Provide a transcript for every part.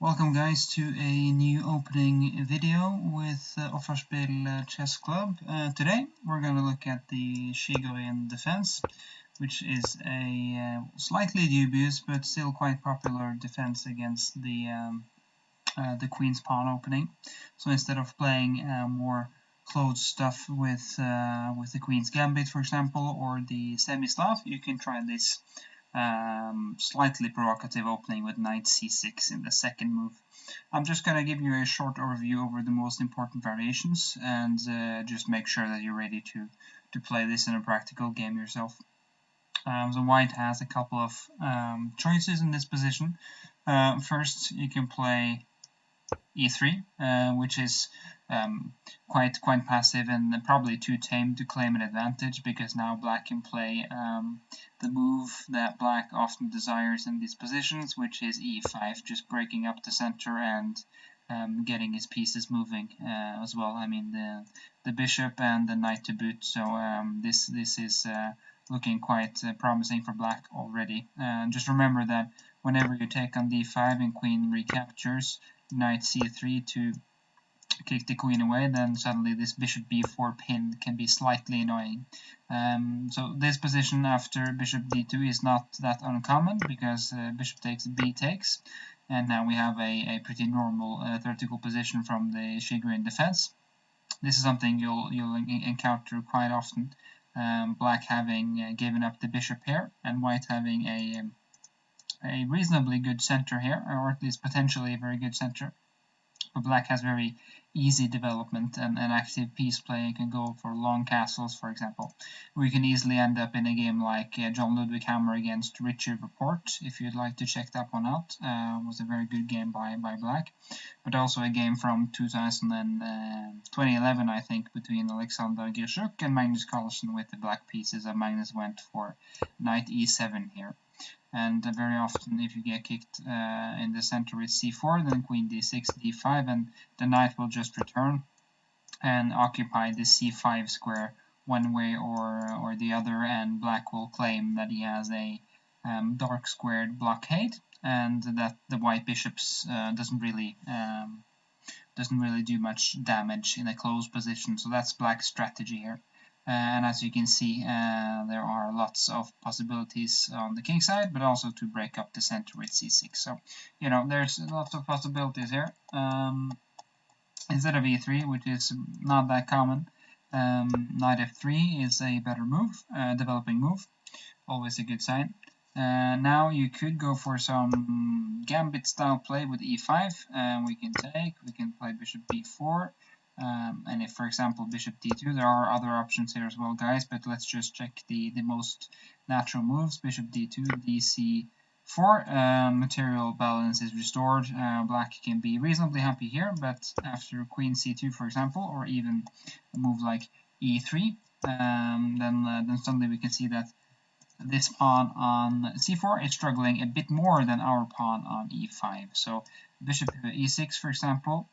Welcome guys to a new opening video with Offerspel Chess Club. Today we're going to look at the Chigorin Defense, which is a slightly dubious but still quite popular defense against the Queen's Pawn opening. So instead of playing more closed stuff with the Queen's Gambit, for example, or the semi-Slav, you can try this slightly provocative opening with knight c6 in the second move. I'm just going to give you a short overview over the most important variations and just make sure that you're ready to play this in a practical game yourself. So white has a couple of choices in this position. First, you can play e3, which is quite passive and probably too tame to claim an advantage, because now black can play the move that black often desires in these positions, which is e5, just breaking up the center and getting his pieces moving as well. I mean the bishop and the knight to boot. So this is looking quite promising for black already. Just remember that whenever you take on d5 and queen recaptures, knight c3 to kick the queen away, then suddenly this bishop b4 pin can be slightly annoying. So this position after bishop d2 is not that uncommon, because bishop takes, b takes, and now we have a pretty normal theoretical position from the Chigorin Defense. This is something you'll encounter quite often, black having given up the bishop here, and white having a reasonably good center here, or at least potentially a very good center. But black has very easy development and active piece play, and can go for long castles, for example. We can easily end up in a game like John Ludwig Hammer against Richard Report, if you'd like to check that one out. It was a very good game by black, but also a game from 2011, I think, between Alexander Gershuk and Magnus Carlsen with the black pieces, and Magnus went for knight e7 here. And very often, if you get kicked in the center with c4, then queen d6, d5, and the knight will just return and occupy the c5 square one way or the other, and black will claim that he has a dark squared blockade, and that the white bishops doesn't really do much damage in a closed position. So that's black's strategy here. And as you can see, there are lots of possibilities on the king side, but also to break up the center with c6. So, you know, there's lots of possibilities here. Instead of e3, which is not that common, knight f3 is a better move, developing move, always a good sign. Now you could go for some gambit style play with e5. We can play bishop b4. And if, for example, bishop d2, there are other options here as well, guys, but let's just check the most natural moves. Bishop d2, dc4, material balance is restored. Black can be reasonably happy here, but after queen c2, for example, or even a move like e3, then suddenly we can see that this pawn on c4 is struggling a bit more than our pawn on e5. So bishop e6, for example,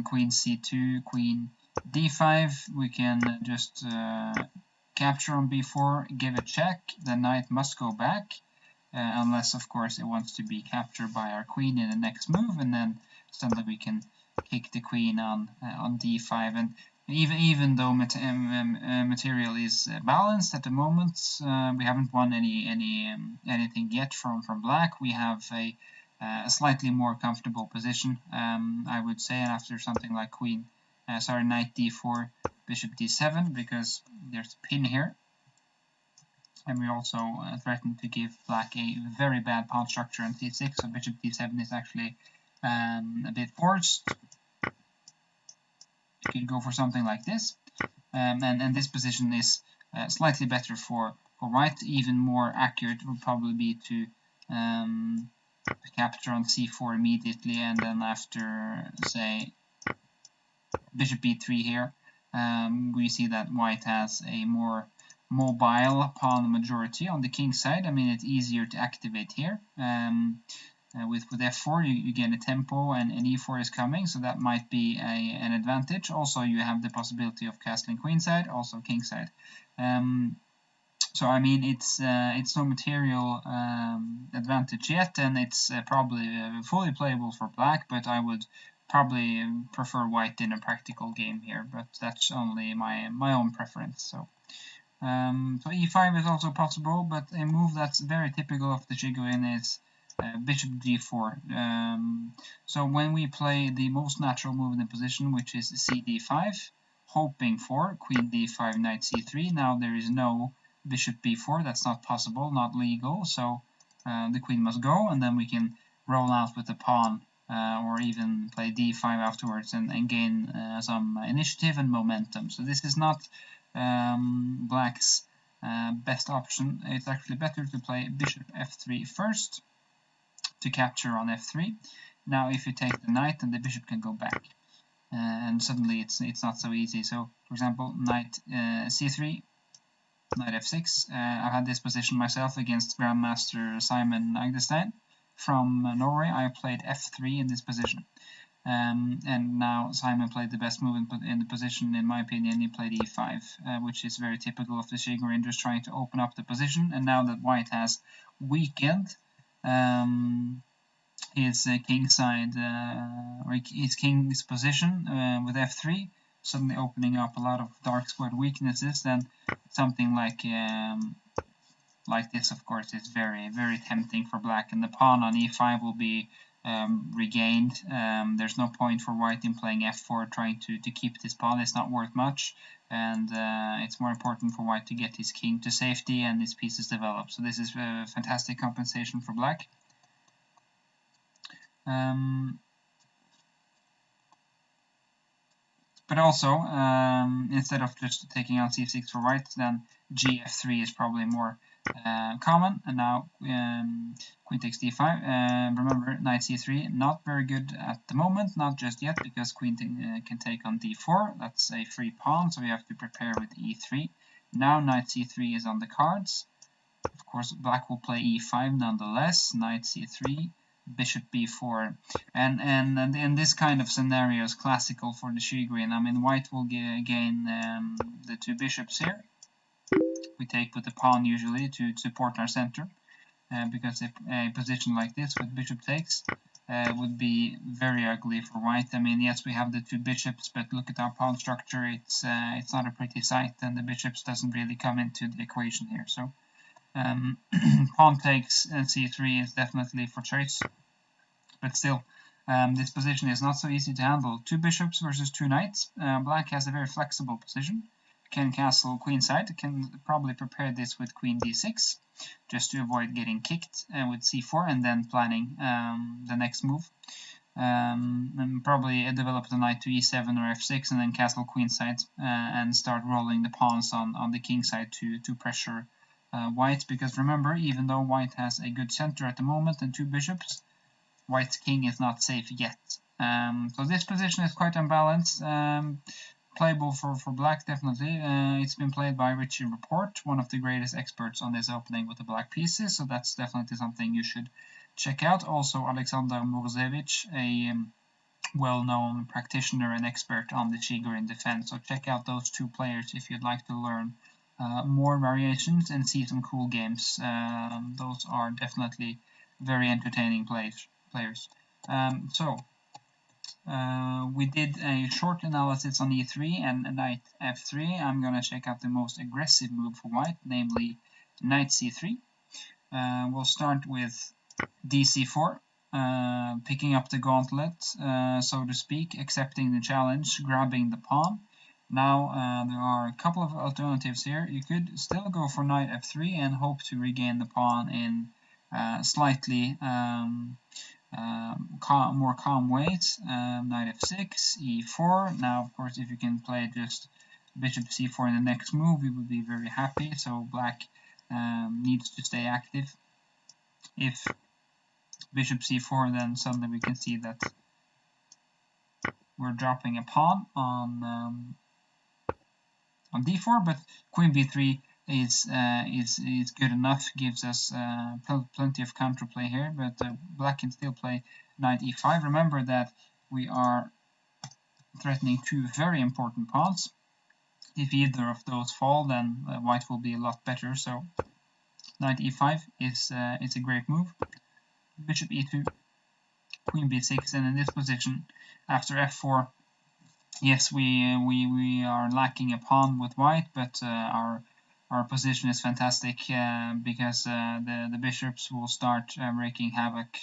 queen c2, queen d5, we can just capture on b4, give a check. The knight must go back, unless of course it wants to be captured by our queen in the next move, and then suddenly we can kick the queen on d5. And even though material is balanced at the moment, we haven't won anything yet from black. We have a slightly more comfortable position, I would say, and after something like knight d4, bishop d7, because there's a pin here, and we also threaten to give black a very bad pawn structure on c6, so bishop d7 is actually a bit forced. You could go for something like this, and this position is slightly better for white. Even more accurate would probably be to capture on c4 immediately, and then after, say, bishop b3 here, we see that white has a more mobile pawn majority on the king side. I mean, it's easier to activate here. With f4 you get a tempo, and e4 is coming, so that might be an advantage. Also, you have the possibility of castling queenside, also kingside. So I mean, it's no material advantage yet, and it's probably fully playable for black, but I would probably prefer white in a practical game here, but that's only my own preference. So so e5 is also possible, but a move that's very typical of the Chigorin is bishop d4. So when we play the most natural move in the position, which is cd5, hoping for queen d5, knight c3. Now there is no bishop b4, that's not possible, not legal, so the queen must go, and then we can roll out with the pawn, or even play d5 afterwards and gain some initiative and momentum. So this is not black's best option. It's actually better to play bishop f3 first to capture on f3. Now if you take the knight, then the bishop can go back, and suddenly it's not so easy. So for example, knight c3, knight f6. I've had this position myself against Grandmaster Simon Agdestein from Norway. I played f3 in this position. And now Simon played the best move in the position, in my opinion. He played e5, which is very typical of the Chigorin, just trying to open up the position. And now that white has weakened his king side, or his king's position with f3, suddenly opening up a lot of dark squared weaknesses, then something like this, of course, is very, very tempting for black, and the pawn on e5 will be regained. There's no point for white in playing f4 trying to keep this pawn. It's not worth much, and it's more important for white to get his king to safety and his pieces developed. So this is a fantastic compensation for black. But also, instead of just taking out c6 for white, then gf3 is probably more common. And now queen takes d5. Remember, knight c3, not very good at the moment, not just yet, because queen can take on d4. That's a free pawn, so we have to prepare with e3. Now knight c3 is on the cards. Of course, black will play e5 nonetheless. Knight c3. Bishop b4, and in this kind of scenario is classical for the Chigorin. I mean, white will gain the two bishops here. We take with the pawn usually to support our center, because a position like this with bishop takes would be very ugly for white. I mean, yes, we have the two bishops, but look at our pawn structure. It's not a pretty sight, and the bishops doesn't really come into the equation here. So pawn takes c3 is definitely for choice, but still, this position is not so easy to handle. Two bishops versus two knights. Black has a very flexible position. Can castle queenside. Can probably prepare this with queen d6, just to avoid getting kicked with c4, and then planning the next move. And probably develop the knight to e7 or f6, and then castle queenside and start rolling the pawns on the king side to pressure white, because remember, even though white has a good center at the moment and two bishops, white's king is not safe yet. So this position is quite unbalanced. Playable for black, definitely. It's been played by Richie Report, one of the greatest experts on this opening with the black pieces, so that's definitely something you should check out. Also, Alexander Murzevich, a well-known practitioner and expert on the Chigorin Defense. So check out those two players if you'd like to learn more variations and see some cool games. Those are definitely very entertaining players. We did a short analysis on e3 and knight f3. I'm going to check out the most aggressive move for white, namely knight c3. We'll start with dc4, picking up the gauntlet, so to speak, accepting the challenge, grabbing the pawn. Now there are a couple of alternatives here. You could still go for knight f3 and hope to regain the pawn in slightly more calm ways. Knight f6, e4. Now, of course, if you can play just bishop c4 in the next move, we would be very happy. So black needs to stay active. If bishop c4, then suddenly we can see that we're dropping a pawn on d4, but queen b3 is good enough, gives us plenty of counterplay here, but black can still play knight e5. Remember that we are threatening two very important pawns. if either of those fall, then white will be a lot better. So knight e5 is a great move. Bishop e2, queen b6, and in this position, after f4, yes, we are lacking a pawn with white, but our position is fantastic because the bishops will start wreaking havoc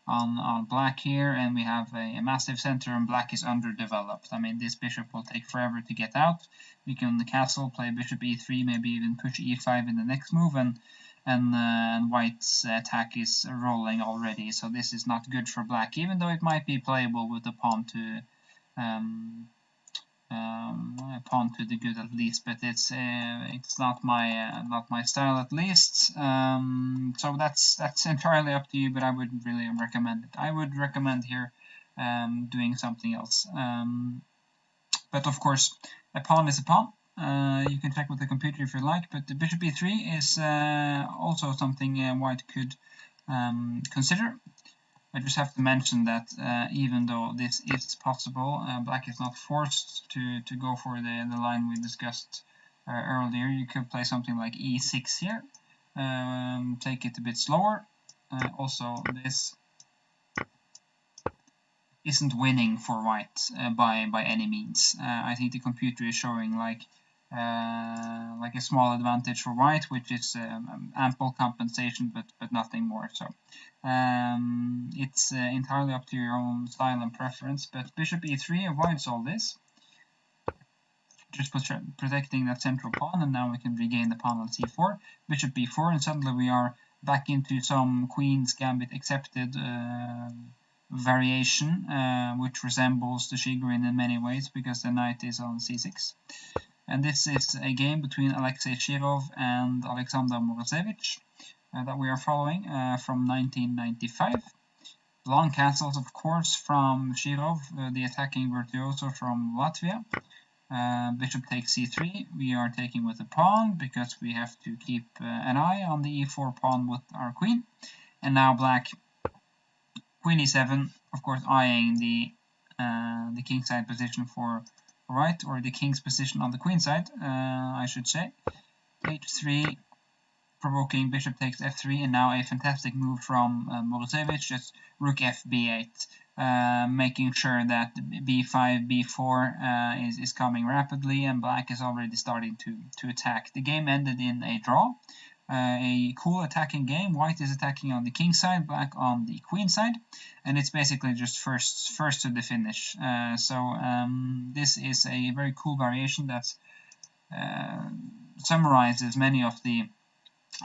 on black here, and we have a massive center, and black is underdeveloped. I mean, this bishop will take forever to get out. We can castle, play bishop e3, maybe even push e5 in the next move, and white's attack is rolling already. So this is not good for black, even though it might be playable with the pawn to the good at least, but it's not my style at least. So that's entirely up to you, but I wouldn't really recommend it. I would recommend here doing something else. But of course, a pawn is a pawn. You can check with the computer if you like, but the bishop e3 is also something white could consider. I just have to mention that even though this is possible, black is not forced to go for the line we discussed earlier. You could play something like e6 here, take it a bit slower. Also, this isn't winning for white by any means. I think the computer is showing like a small advantage for white, which is ample compensation, but nothing more. So it's entirely up to your own style and preference. But bishop e3 avoids all this, just protecting that central pawn, and now we can regain the pawn on c4. Bishop b4, and suddenly we are back into some queen's gambit accepted variation, which resembles the Chigorin in many ways because the knight is on c6. And this is a game between Alexei Shirov and Alexander Morozevich that we are following from 1995. Long castles, of course, from Shirov, the attacking virtuoso from Latvia. Bishop takes c3. We are taking with the pawn because we have to keep an eye on the e4 pawn with our queen. And now black, queen e7, of course, eyeing the kingside position for white, or the king's position on the queen side, I should say. h3, provoking bishop takes f3, and now a fantastic move from Morozevich, just rook f b8, making sure that b5, b4 is coming rapidly, and black is already starting to attack. The game ended in a draw. A cool attacking game. White is attacking on the king side, black on the queen side, and it's basically just first to the finish. So this is a very cool variation that summarizes many of the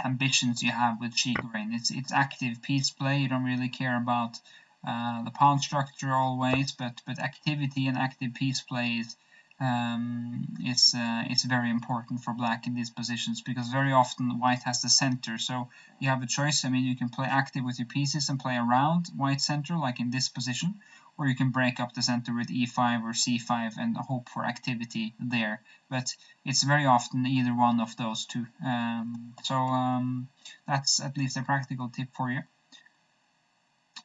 ambitions you have with Chigorin. It's active piece play. You don't really care about the pawn structure always, but activity and active piece play is very important for black in these positions, because very often white has the center, so you have a choice. I mean, you can play active with your pieces and play around white center, like in this position, or you can break up the center with e5 or c5 and hope for activity there, but it's very often either one of those two. That's at least a practical tip for you.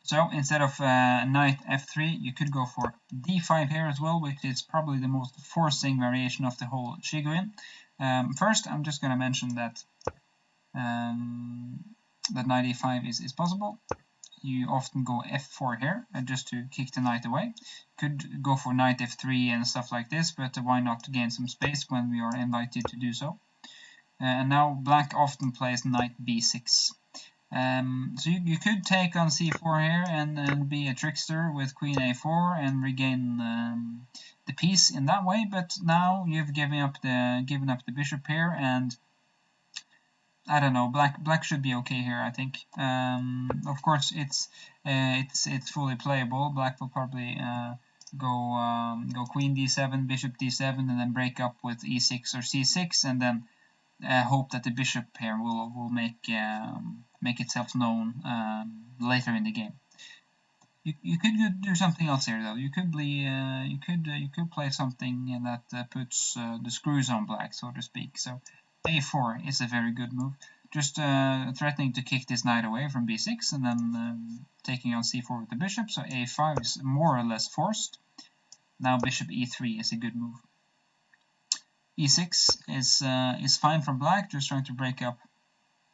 So instead of knight f3, you could go for d5 here as well, which is probably the most forcing variation of the whole Chigorin. First, I'm just going to mention that that knight e5 is possible. You often go f4 here just to kick the knight away. Could go for knight f3 and stuff like this, but why not gain some space when we are invited to do so? And now black often plays knight b6. So you could take on c4 here and be a trickster with queen a4 and regain the piece in that way, but now you've given up the bishop here, and I don't know, black should be okay here, I think. Of course, it's fully playable. Black will probably go queen d7, bishop d7, and then break up with e6 or c6, and then hope that the bishop here will make itself known later in the game. You could do something else here though. You could play something that puts the screws on black, so to speak. So a4 is a very good move. Just threatening to kick this knight away from b6, and then taking on c4 with the bishop. So a5 is more or less forced. Now bishop e3 is a good move. e6 is fine for black, just trying to break up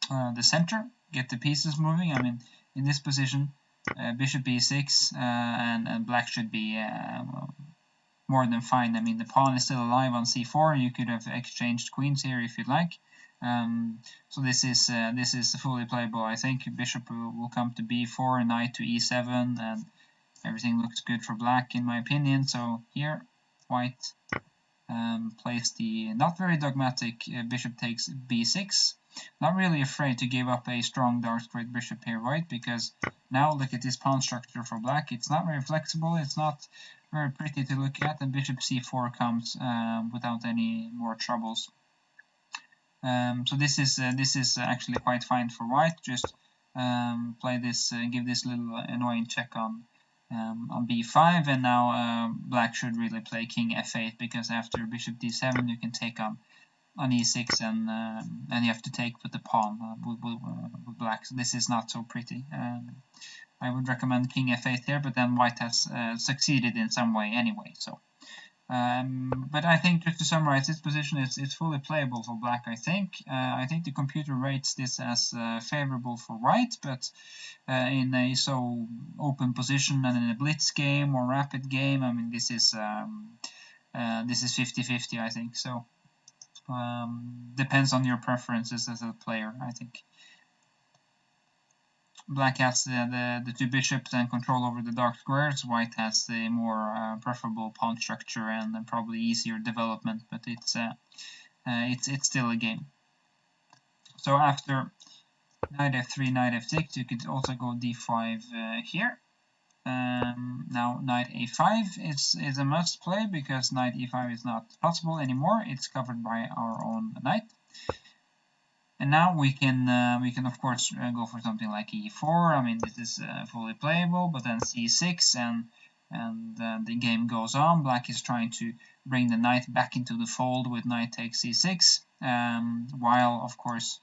the center, get the pieces moving. I mean, in this position, bishop e6 and black should be more than fine. I mean, the pawn is still alive on c4. You could have exchanged queens here if you'd like. So this is fully playable. I think bishop will come to b4, knight to e7, and everything looks good for black in my opinion. So here, white plays the not very dogmatic bishop takes b6. Not really afraid to give up a strong dark squared bishop here, white, because now look at this pawn structure for black. It's not very flexible. It's not very pretty to look at, and bishop c4 comes without any more troubles. So this is actually quite fine for white. Just play this, give this little annoying check on b5, and now black should really play king f8, because after bishop d7 you can take on e6 and you have to take with the pawn with black. So this is not so pretty. I would recommend king f8 here, but then white has succeeded in some way anyway. So, but I think just to summarize, this position it's fully playable for black. I think the computer rates this as favorable for white, but in a so open position and in a blitz game or rapid game, I mean this is 50-50. I think so. Depends on your preferences as a player, I think. Black has the two bishops and control over the dark squares. White has the more preferable pawn structure and probably easier development, but it's still a game. So after knight f3, knight f6, you could also go d5 here. Now knight a5 is a must play, because knight e5 is not possible anymore. It's covered by our own knight. And now we can of course go for something like e4. I mean, this is fully playable, but then c6 and the game goes on. Black is trying to bring the knight back into the fold with knight takes c6, while of course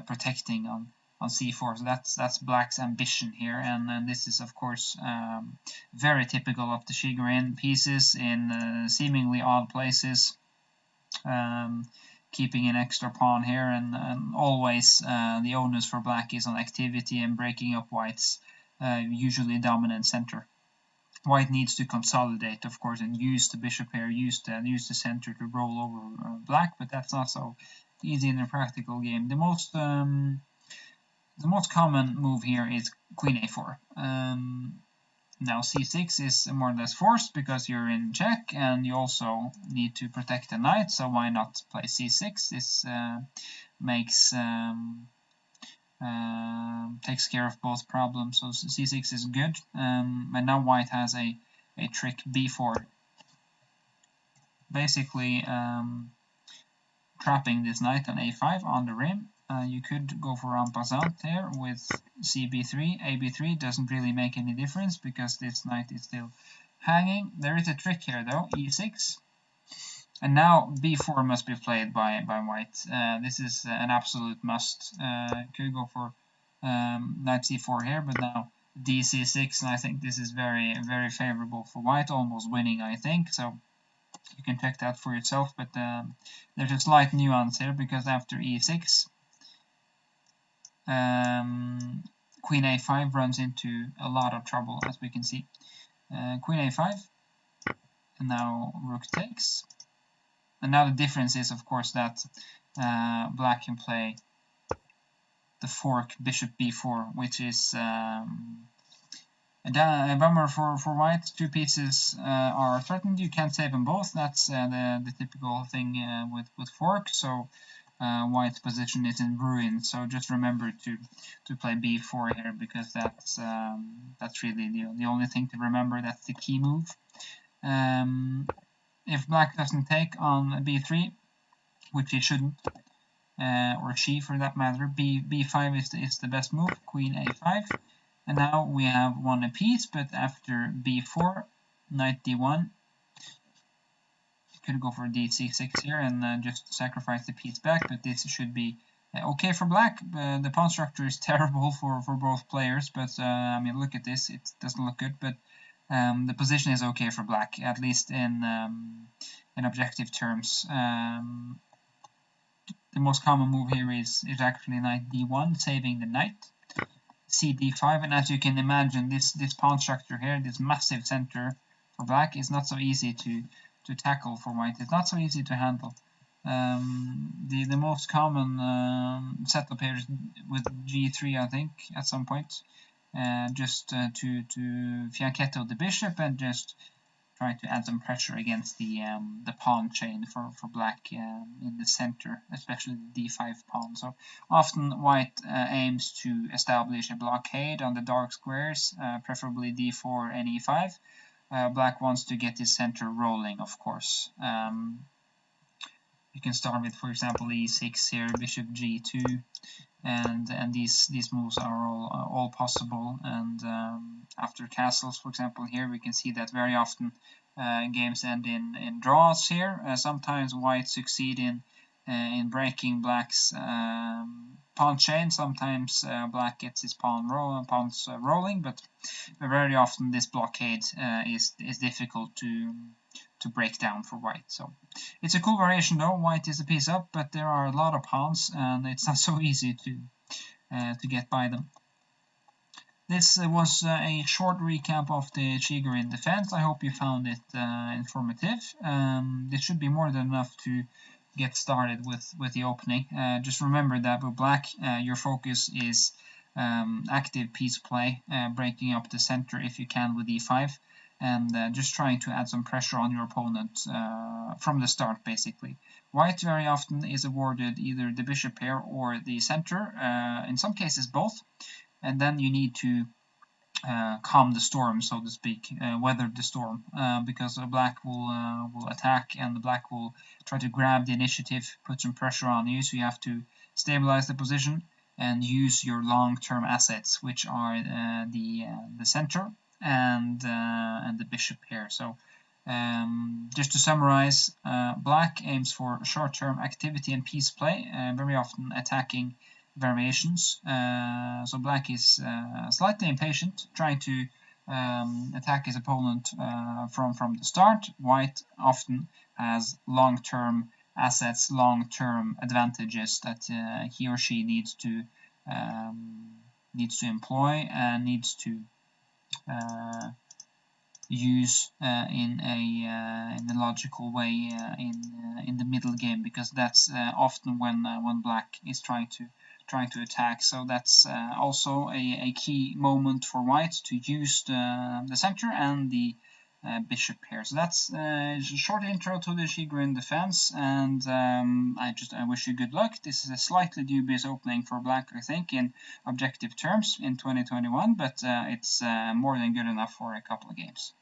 protecting on c4. So that's black's ambition here, and this is of course very typical of the Chigorin pieces in seemingly odd places. Keeping an extra pawn here, and always the onus for black is on activity and breaking up white's usually dominant center. White needs to consolidate, of course, and use the bishop here, use the center to roll over black, but that's not so easy in a practical game. The most common move here is queen a4. Now c6 is more or less forced because you're in check, and you also need to protect the knight, so why not play c6? This takes care of both problems, so c6 is good. And now white has a trick b4, basically trapping this knight on a5 on the rim. You could go for en passant here with cb3. ab3 doesn't really make any difference because this knight is still hanging. There is a trick here though, e6. And now b4 must be played by white. This is an absolute must. Could go for knight c4 here, but now dc6, and I think this is very, very favorable for white, almost winning, I think. So you can check that for yourself, but there's a slight nuance here, because after e6, queen a5 runs into a lot of trouble, as we can see. Queen a5, and now rook takes. And now the difference is, of course, that black can play the fork bishop b4, which is a bummer for white. Two pieces are threatened. You can't save them both. That's the typical thing with fork. So white's position is in ruin. So just remember to play b4 here, because that's really the only thing to remember. That's the key move. If black doesn't take on b3, which he shouldn't, or she for that matter, b5 is the best move. Queen a5. And now we have one apiece, but after b4, knight d1, you could go for d6 here and just sacrifice the piece back, but this should be okay for black. The pawn structure is terrible for both players, but I mean, look at this, it doesn't look good, but the position is okay for black, at least in objective terms. The most common move here is actually knight d1, saving the knight. cd5, and as you can imagine, this pawn structure here, this massive center for black, is not so easy to tackle for white. It's not so easy to handle. The most common setup here is with g3, I think, at some point, just to fianchetto the bishop and just try to add some pressure against the pawn chain for black in the center, especially the d5 pawn. So often white aims to establish a blockade on the dark squares, preferably d4 and e5. Black wants to get his center rolling, of course. You can start with, for example, e6 here, bishop g2, and these moves are all possible. And after castles, for example, here we can see that very often games end in draws here. Sometimes white succeed in breaking black's pawn chain. Sometimes black gets his pawns rolling, but very often this blockade is difficult to break down for white. So it's a cool variation though. White is a piece up, but there are a lot of pawns and it's not so easy to get by them. This was a short recap of the Chigorin Defense. I hope you found it informative. This should be more than enough to get started with the opening. Just remember that with black, your focus is active piece play, breaking up the center if you can with e5, and just trying to add some pressure on your opponent from the start, basically. White very often is awarded either the bishop pair or the center, in some cases both, and then you need to calm the storm, so to speak, weather the storm, because black will attack and the black will try to grab the initiative, put some pressure on you, so you have to stabilize the position and use your long-term assets, which are the center and the bishop here. So just to summarize, black aims for short-term activity and piece play, very often attacking variations. So black is slightly impatient, trying to attack his opponent from the start. White often has long-term assets, long-term advantages that he or she needs to employ and needs to use in a logical way in the middle game, because that's often when black is trying to attack. So that's also a key moment for white to use the center and the bishop here. So that's a short intro to the Chigorin Defense, and I wish you good luck. This is a slightly dubious opening for black, I think, in objective terms in 2021, but it's more than good enough for a couple of games.